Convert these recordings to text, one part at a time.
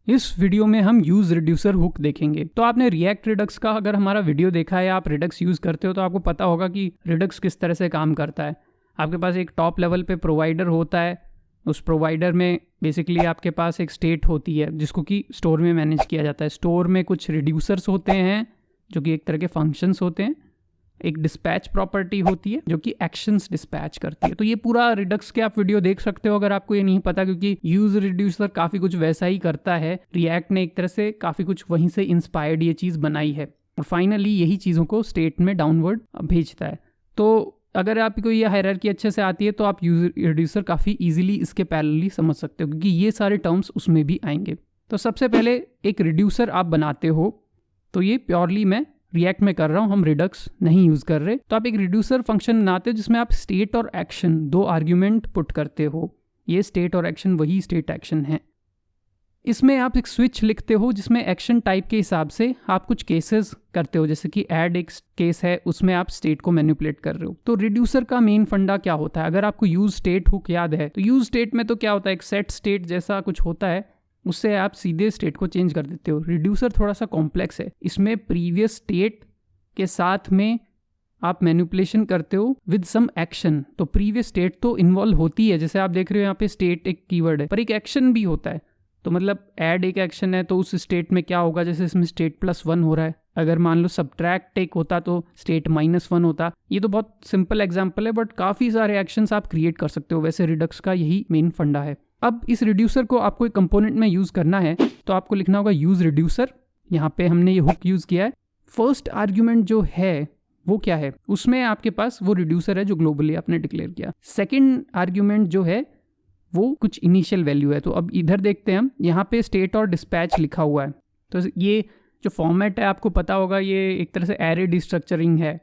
इस वीडियो में हम यूज रिड्यूसर हुक देखेंगे। तो आपने रिएक्ट रिडक्स का अगर हमारा वीडियो देखा है, आप रिडक्स यूज करते हो तो आपको पता होगा कि रिडक्स किस तरह से काम करता है। आपके पास एक टॉप लेवल पे प्रोवाइडर होता है, उस प्रोवाइडर में बेसिकली आपके पास एक स्टेट होती है जिसको कि स्टोर में मैनेज किया जाता है। स्टोर में कुछ रिड्यूसर्स होते हैं जो कि एक तरह के फंक्शंस होते हैं, एक डिस्पैच प्रॉपर्टी होती है जो कि एक्शंस डिस्पैच करती है। तो ये पूरा रिडक्स के आप वीडियो देख सकते हो अगर आपको ये नहीं पता, क्योंकि यूज रिड्यूसर काफ़ी कुछ वैसा ही करता है। रिएक्ट ने एक तरह से काफ़ी कुछ वहीं से इंस्पायर्ड ये चीज़ बनाई है और फाइनली यही चीज़ों को स्टेट में डाउनवर्ड भेजता है। तो अगर आपको ये हायरार्की अच्छे से आती है तो आप यूज रिड्यूसर काफ़ी ईजिली इसके पैरेलली समझ सकते हो, क्योंकि ये सारे टर्म्स उसमें भी आएंगे। तो सबसे पहले एक रिड्यूसर आप बनाते हो, तो ये प्योरली मैं रिएक्ट में कर रहा हूँ, हम रिडक्स नहीं यूज़ कर रहे। तो आप एक रिड्यूसर फंक्शन बनाते हो जिसमें आप स्टेट और एक्शन दो आर्ग्यूमेंट पुट करते हो। ये स्टेट और एक्शन वही स्टेट एक्शन है। इसमें आप एक स्विच लिखते हो जिसमें एक्शन टाइप के हिसाब से आप कुछ केसेस करते हो, जैसे कि ऐड एक केस है, उसमें आप स्टेट को मैनिपुलेट कर रहे हो। तो रिड्यूसर का मेन फंडा क्या होता है, अगर आपको यूज स्टेट हुक याद है तो यूज स्टेट में तो क्या होता है, एक सेट स्टेट जैसा कुछ होता है, उससे आप सीधे स्टेट को चेंज कर देते हो। रिड्यूसर थोड़ा सा कॉम्प्लेक्स है, इसमें प्रीवियस स्टेट के साथ में आप मैनिपुलेशन करते हो विद सम एक्शन। तो प्रीवियस स्टेट तो इन्वॉल्व होती है, जैसे आप देख रहे हो यहाँ पे स्टेट एक कीवर्ड है, पर एक एक्शन भी होता है। तो मतलब ऐड एक एक्शन है, तो उस स्टेट में क्या होगा, जैसे इसमें स्टेट +1 हो रहा है, अगर मान लो सब्ट्रैक्ट एक होता तो स्टेट -1 होता। ये तो बहुत सिंपल एग्जांपल है, बट काफ़ी सारे एक्शंस आप क्रिएट कर सकते हो। वैसे रिडक्स का यही मेन फंडा है। अब इस रिड्यूसर को आपको एक कंपोनेंट में यूज़ करना है, तो आपको लिखना होगा यूज़ रिड्यूसर। यहाँ पे हमने ये हुक यूज़ किया है। फर्स्ट आर्ग्यूमेंट जो है वो क्या है, उसमें आपके पास वो रिड्यूसर है जो ग्लोबली आपने डिक्लेयर किया। सेकेंड आर्ग्यूमेंट जो है वो कुछ इनिशियल वैल्यू है। तो अब इधर देखते हैं हम, यहाँ पे स्टेट और डिस्पैच लिखा हुआ है। तो ये जो फॉर्मेट है आपको पता होगा, ये एक तरह से एरे डिस्ट्रक्चरिंग है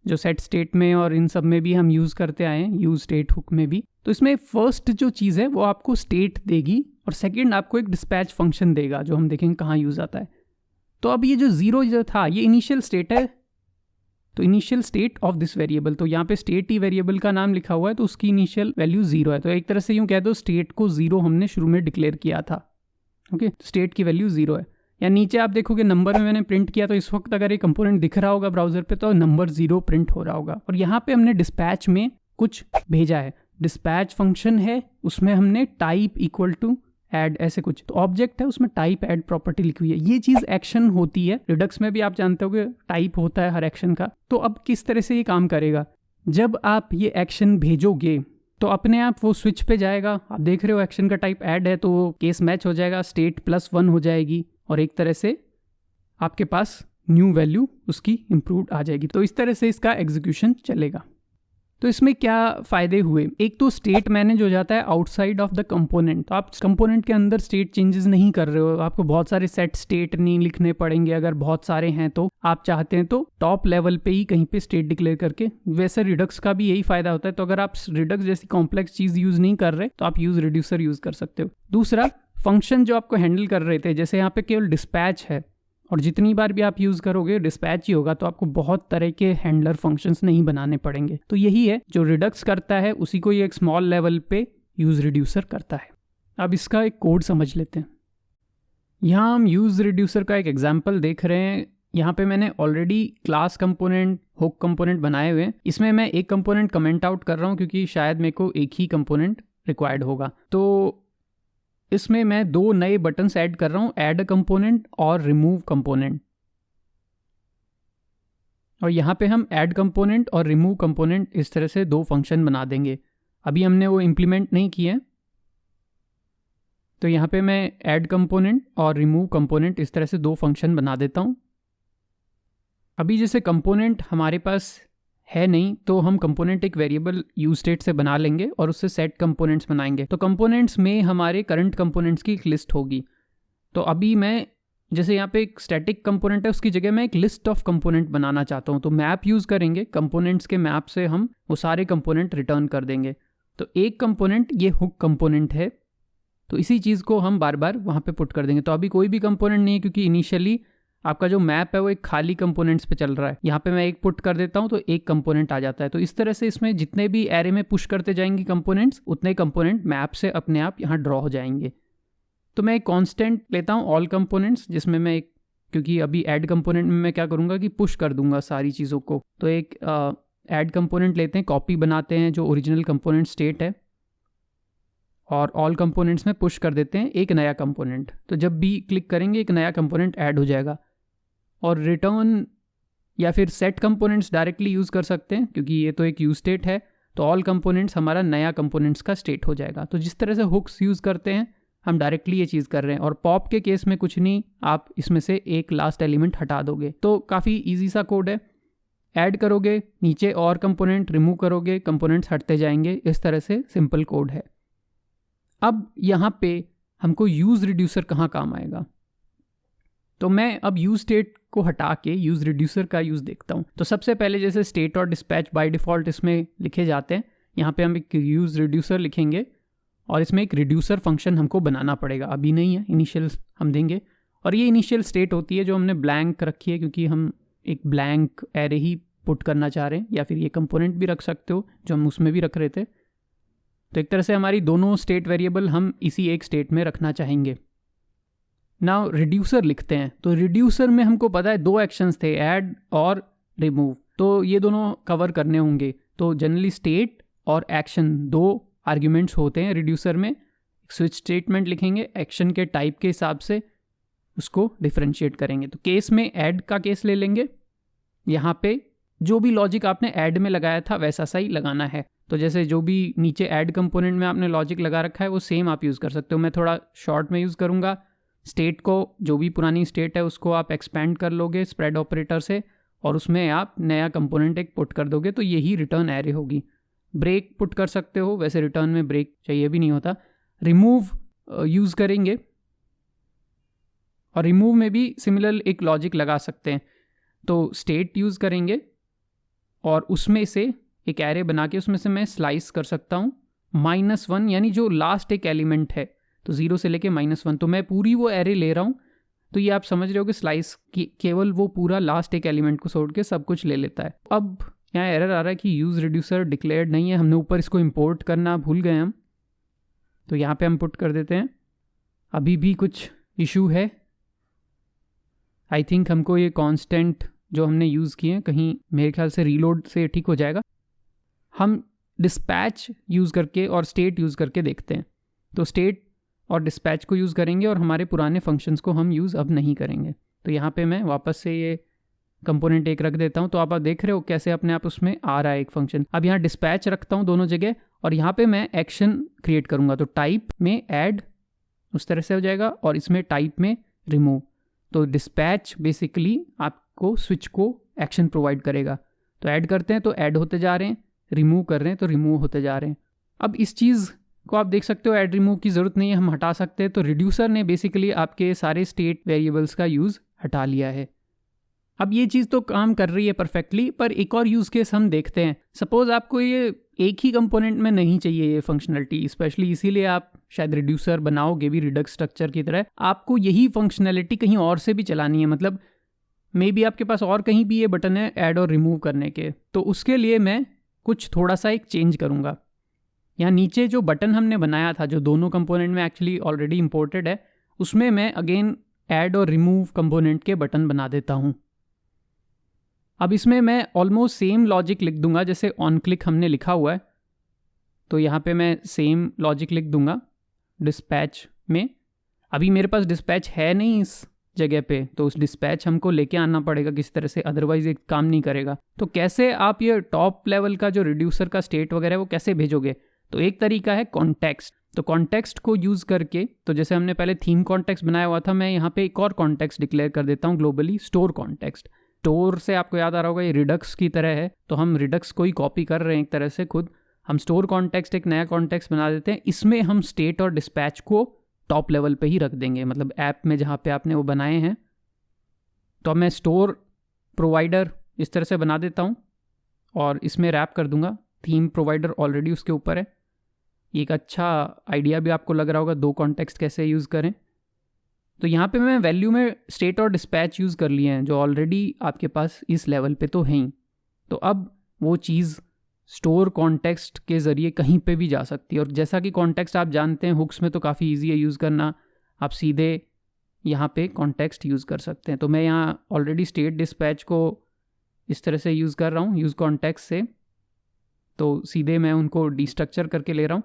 जो सेट स्टेट में और इन सब में भी हम यूज़ करते आए हैं, यूज स्टेट हुक में भी। तो इसमें फर्स्ट जो चीज़ है वो आपको स्टेट देगी और सेकेंड आपको एक डिस्पैच फंक्शन देगा जो हम देखेंगे कहाँ यूज़ आता है। तो अब ये जो जीरो जो था ये इनिशियल स्टेट है, तो initial state of this variable, तो यहाँ पे स्टेट ही वेरिएबल का नाम लिखा हुआ है, तो उसकी इनिशियल वैल्यू 0 है। तो एक तरह से यूँ कह दो स्टेट को 0 हमने शुरू में डिक्लेयर किया था। ओके, स्टेट की वैल्यू 0 है। या नीचे आप देखोगे नंबर में मैंने प्रिंट किया, तो इस वक्त अगर ये कंपोनेंट दिख रहा होगा ब्राउजर पे तो नंबर 0 प्रिंट हो रहा होगा। और यहाँ पे हमने डिस्पैच में कुछ भेजा है, डिस्पैच फंक्शन है, उसमें हमने टाइप इक्वल टू ऐड ऐसे कुछ, तो ऑब्जेक्ट है उसमें टाइप ऐड प्रॉपर्टी लिखी हुई है। ये चीज एक्शन होती है, रिडक्स में भी आप जानते हो कि टाइप होता है हर एक्शन का। तो अब किस तरह से ये काम करेगा, जब आप ये एक्शन भेजोगे तो अपने आप वो स्विच पे जाएगा। आप देख रहे हो एक्शन का टाइप ऐड है, तो केस मैच हो जाएगा, स्टेट +1 हो जाएगी और एक तरह से आपके पास न्यू वैल्यू उसकी इंप्रूव्ड आ जाएगी। तो इस तरह से इसका एग्जीक्यूशन चलेगा। तो इसमें क्या फ़ायदे हुए, एक तो स्टेट मैनेज हो जाता है आउटसाइड ऑफ द कंपोनेंट। तो आप कंपोनेंट के अंदर स्टेट चेंजेस नहीं कर रहे हो, आपको बहुत सारे सेट स्टेट नहीं लिखने पड़ेंगे। अगर बहुत सारे हैं तो आप चाहते हैं तो टॉप लेवल पे ही कहीं पे स्टेट डिक्लेयर करके, वैसे रिडक्स का भी यही फायदा होता है। तो अगर आप रिडक्स जैसी कॉम्प्लेक्स चीज़ यूज़ नहीं कर रहे तो आप यूज़ रिड्यूसर यूज़ कर सकते हो। दूसरा, फंक्शन जो आपको हैंडल कर रहे थे, जैसे यहाँ पे केवल डिस्पैच है और जितनी बार भी आप यूज़ करोगे डिस्पैच ही होगा, तो आपको बहुत तरह के हैंडलर फंक्शंस नहीं बनाने पड़ेंगे। तो यही है जो रिडक्स करता है, उसी को ये एक स्मॉल लेवल पे यूज़ रिड्यूसर करता है। अब इसका एक कोड समझ लेते हैं। यहाँ हम यूज़ रिड्यूसर का एक एग्जाम्पल देख रहे हैं। यहाँ पे मैंने already class component, hook component बनाए हुए हैं। इसमें मैं एक कंपोनेंट कमेंट आउट कर रहा हूँ क्योंकि शायद मेरे को एक ही कंपोनेंट रिक्वायर्ड होगा। तो इसमें मैं 2 नए बटन्स ऐड कर रहा हूँ, ऐड कंपोनेंट और रिमूव कंपोनेंट। और यहाँ पे हम ऐड कंपोनेंट और रिमूव कंपोनेंट इस तरह से 2 फंक्शन बना देंगे। अभी हमने वो इम्प्लीमेंट नहीं किए, तो यहाँ पे मैं ऐड कंपोनेंट और रिमूव कंपोनेंट इस तरह से 2 फंक्शन बना देता हूँ। अभी जैसे कंपोनेंट हमारे पास है नहीं, तो हम कंपोनेंट एक वेरिएबल यूज स्टेट से बना लेंगे और उससे सेट कंपोनेंट्स बनाएंगे। तो कंपोनेंट्स में हमारे करंट कंपोनेंट्स की एक लिस्ट होगी। तो अभी मैं जैसे यहाँ पे एक स्टैटिक कंपोनेंट है, उसकी जगह मैं एक लिस्ट ऑफ कंपोनेंट बनाना चाहता हूँ। तो मैप यूज़ करेंगे, कंपोनेंट्स के मैप से हम वो सारे कंपोनेंट रिटर्न कर देंगे। तो एक कंपोनेंट ये हुक कंपोनेंट है, तो इसी चीज़ को हम बार बार वहाँ पे पुट कर देंगे। तो अभी कोई भी कंपोनेंट नहीं है क्योंकि इनिशियली आपका जो मैप है वो एक खाली कंपोनेंट्स पे चल रहा है। यहाँ पे मैं एक पुट कर देता हूँ तो एक कंपोनेंट आ जाता है। तो इस तरह से इसमें जितने भी एरे में पुश करते जाएंगे कंपोनेंट्स, उतने कंपोनेंट मैप से अपने आप यहाँ ड्रॉ हो जाएंगे। तो मैं एक कांस्टेंट लेता हूँ ऑल कंपोनेंट्स, जिसमें मैं एक, क्योंकि अभी ऐड कंपोनेंट में मैं क्या करूँगा कि पुश कर दूंगा सारी चीज़ों को, तो एक ऐड कंपोनेंट लेते हैं, कॉपी बनाते हैं जो ओरिजिनल कंपोनेंट स्टेट है, और ऑल कंपोनेंट्स में पुश कर देते हैं एक नया कंपोनेंट। तो जब भी क्लिक करेंगे एक नया कंपोनेंट ऐड हो जाएगा। और रिटर्न या फिर सेट कंपोनेंट्स डायरेक्टली यूज़ कर सकते हैं, क्योंकि ये तो एक यूज स्टेट है, तो ऑल कंपोनेंट्स हमारा नया कंपोनेंट्स का स्टेट हो जाएगा। तो जिस तरह से हुक्स यूज़ करते हैं हम डायरेक्टली ये चीज़ कर रहे हैं। और पॉप के केस में कुछ नहीं, आप इसमें से एक लास्ट एलिमेंट हटा दोगे। तो काफ़ी ईजी सा कोड है। ऐड करोगे, नीचे और कंपोनेंट, रिमूव करोगे, कंपोनेंट्स हटते जाएंगे। इस तरह से सिंपल कोड है। अब यहाँ पे हमको यूज़ रिड्यूसर कहाँ काम आएगा, तो मैं अब यूज स्टेट को हटा के यूज़ रिड्यूसर का यूज़ देखता हूँ। तो सबसे पहले जैसे स्टेट और डिस्पैच बाय डिफ़ॉल्ट इसमें लिखे जाते हैं, यहाँ पे हम एक यूज़ रिड्यूसर लिखेंगे और इसमें एक रिड्यूसर फंक्शन हमको बनाना पड़ेगा। अभी नहीं है, इनिशियल हम देंगे। और ये इनिशियल स्टेट होती है जो हमने ब्लैंक रखी है, क्योंकि हम एक ब्लैंक एरे ही पुट करना चाह रहे हैं, या फिर ये कंपोनेंट भी रख सकते हो जो हम उसमें भी रख रहे थे। तो एक तरह से हमारी दोनों स्टेट वेरिएबल हम इसी एक स्टेट में रखना चाहेंगे। नाउ रिड्यूसर लिखते हैं। तो रिड्यूसर में हमको पता है दो एक्शंस थे, ऐड और रिमूव, तो ये दोनों कवर करने होंगे। तो जनरली स्टेट और एक्शन दो आर्ग्यूमेंट्स होते हैं रिड्यूसर में। स्विच स्टेटमेंट लिखेंगे, एक्शन के टाइप के हिसाब से उसको डिफरेंशिएट करेंगे। तो केस में ऐड का केस ले लेंगे, यहाँ पे जो भी लॉजिक आपने ऐड में लगाया था वैसा सा ही लगाना है। तो जैसे जो भी नीचे ऐड कंपोनेंट में आपने लॉजिक लगा रखा है वो सेम आप यूज़ कर सकते हो। मैं थोड़ा शॉर्ट में यूज़ करूँगा। स्टेट को, जो भी पुरानी स्टेट है उसको आप एक्सपेंड कर लोगे स्प्रेड ऑपरेटर से, और उसमें आप नया कंपोनेंट एक पुट कर दोगे, तो यही रिटर्न एरे होगी। ब्रेक पुट कर सकते हो, वैसे रिटर्न में ब्रेक चाहिए भी नहीं होता। रिमूव यूज़ करेंगे, और रिमूव में भी सिमिलर एक लॉजिक लगा सकते हैं। तो स्टेट यूज़ करेंगे और उसमें से एक एरे बना के उसमें से मैं स्लाइस कर सकता हूँ -1, यानी जो लास्ट एक एलिमेंट है, तो 0 से लेके -1, तो मैं पूरी वो एरे ले रहा हूँ। तो ये आप समझ रहे हो कि स्लाइस केवल वो पूरा लास्ट एक एलिमेंट को छोड़ के सब कुछ ले लेता है। अब यहाँ एरर आ रहा है कि यूज़ रिड्यूसर डिक्लेयर्ड नहीं है, हमने ऊपर इसको इंपोर्ट करना भूल गए हम। तो यहाँ पे हम पुट कर देते हैं। अभी भी कुछ इशू है, आई थिंक हमको ये कांस्टेंट जो हमने यूज़ किए हैं, कहीं मेरे ख्याल से रीलोड से ठीक हो जाएगा। हम डिस्पैच यूज़ करके और स्टेट यूज़ करके देखते हैं। तो स्टेट और डिस्पैच को यूज़ करेंगे और हमारे पुराने फंक्शंस को हम यूज़ अब नहीं करेंगे। तो यहाँ पे मैं वापस से ये कंपोनेंट एक रख देता हूँ। तो आप देख रहे हो कैसे अपने आप उसमें आ रहा है एक फंक्शन। अब यहाँ डिस्पैच रखता हूँ दोनों जगह, और यहाँ पे मैं एक्शन क्रिएट करूँगा। तो टाइप में ऐड उस तरह से हो जाएगा, और इसमें टाइप में रिमूव। तो डिस्पैच बेसिकली आपको स्विच को एक्शन प्रोवाइड करेगा। तो ऐड करते हैं तो ऐड होते जा रहे हैं, रिमूव कर रहे हैं तो रिमूव होते जा रहे हैं। अब इस चीज़ को आप देख सकते हो, ऐड रिमूव की ज़रूरत नहीं है, हम हटा सकते हैं। तो रिड्यूसर ने बेसिकली आपके सारे स्टेट वेरिएबल्स का यूज़ हटा लिया है। अब ये चीज़ तो काम कर रही है परफेक्टली, पर एक और यूज़ केस हम देखते हैं। सपोज़ आपको ये एक ही कंपोनेंट में नहीं चाहिए ये फंक्शनलिटी, स्पेशली इसीलिए आप शायद रिड्यूसर बनाओगे भी रिडक्स स्ट्रक्चर की तरह। आपको यही फंक्शनलिटी कहीं और से भी चलानी है, मतलब मे बी आपके पास और कहीं भी ये बटन है ऐड और रिमूव करने के। तो उसके लिए मैं कुछ थोड़ा सा एक चेंज करूँगा। यहाँ नीचे जो बटन हमने बनाया था, जो दोनों कंपोनेंट में एक्चुअली ऑलरेडी इंपोर्टेड है, उसमें मैं अगेन ऐड और रिमूव कंपोनेंट के बटन बना देता हूँ। अब इसमें मैं ऑलमोस्ट सेम लॉजिक लिख दूंगा जैसे ऑन क्लिक हमने लिखा हुआ है। तो यहाँ पे मैं सेम लॉजिक लिख दूंगा डिस्पैच में। अभी मेरे पास डिस्पैच है नहीं इस जगह पे, तो उस डिस्पैच हमको लेके आना पड़ेगा किसी तरह से, अदरवाइज ये काम नहीं करेगा। तो कैसे आप ये टॉप लेवल का जो रिड्यूसर का स्टेट वगैरह है वो कैसे भेजोगे? तो एक तरीका है कॉन्टेक्स्ट। तो कॉन्टेक्स्ट को यूज़ करके, तो जैसे हमने पहले थीम कॉन्टेक्स्ट बनाया हुआ था, मैं यहाँ पे एक और कॉन्टेक्स्ट डिक्लेयर कर देता हूँ ग्लोबली, स्टोर कॉन्टेक्स्ट। स्टोर से आपको याद आ रहा होगा ये रिडक्स की तरह है, तो हम रिडक्स को ही कॉपी कर रहे हैं एक तरह से खुद। हम स्टोर कॉन्टेक्स्ट एक नया कॉन्टेक्स्ट बना देते हैं, इसमें हम स्टेट और डिस्पैच को टॉप लेवल पे ही रख देंगे, मतलब ऐप में जहाँ पे आपने वो बनाए हैं। तो अब मैं स्टोर प्रोवाइडर इस तरह से बना देता हूँ और इसमें रैप कर दूंगा, थीम प्रोवाइडर ऑलरेडी उसके ऊपर है। एक अच्छा आइडिया भी आपको लग रहा होगा दो कॉन्टेक्स्ट कैसे यूज़ करें। तो यहाँ पे मैं वैल्यू में स्टेट और डिस्पैच यूज़ कर लिए हैं जो ऑलरेडी आपके पास इस लेवल पे तो हैं ही। तो अब वो चीज़ स्टोर कॉन्टेक्स्ट के ज़रिए कहीं पे भी जा सकती है। और जैसा कि कॉन्टेक्स्ट आप जानते हैं हुक्स में तो काफ़ी ईजी है यूज़ करना। आप सीधे यहाँ पे कॉन्टेक्स्ट यूज़ कर सकते हैं। तो मैं यहाँ ऑलरेडी स्टेट डिस्पैच को इस तरह से यूज़ कर रहा हूँ, यूज़ कॉन्टेक्स्ट से, तो सीधे मैं उनको डिस्ट्रक्चर करके ले रहा हूँ।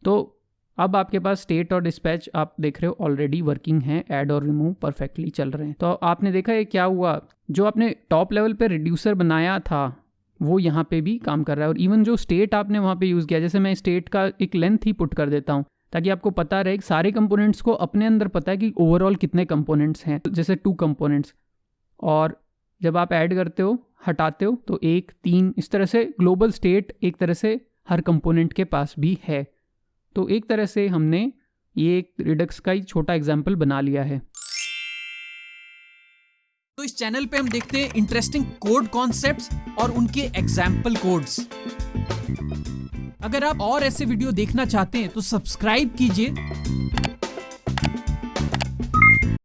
तो अब आपके पास स्टेट और डिस्पैच आप देख रहे हो ऑलरेडी वर्किंग है, ऐड और रिमूव परफेक्टली चल रहे हैं। तो आपने देखा है क्या हुआ, जो आपने टॉप लेवल पे रिड्यूसर बनाया था वो यहाँ पे भी काम कर रहा है। और इवन जो स्टेट आपने वहाँ पे यूज़ किया, जैसे मैं स्टेट का एक लेंथ ही पुट कर देता हूँ ताकि आपको पता रहे, सारे कंपोनेंट्स को अपने अंदर पता है कि ओवरऑल कितने कंपोनेंट्स हैं, जैसे 2 कंपोनेंट्स। और जब आप ऐड करते हो, हटाते हो, तो 1, 3 इस तरह से ग्लोबल स्टेट एक तरह से हर कंपोनेंट के पास भी है। तो एक तरह से हमने ये एक रिडक्स का ही छोटा एग्जाम्पल बना लिया है। तो इस चैनल पे हम देखते हैं इंटरेस्टिंग कोड कॉन्सेप्ट्स और उनके एग्जाम्पल कोड्स। अगर आप और ऐसे वीडियो देखना चाहते हैं तो सब्सक्राइब कीजिए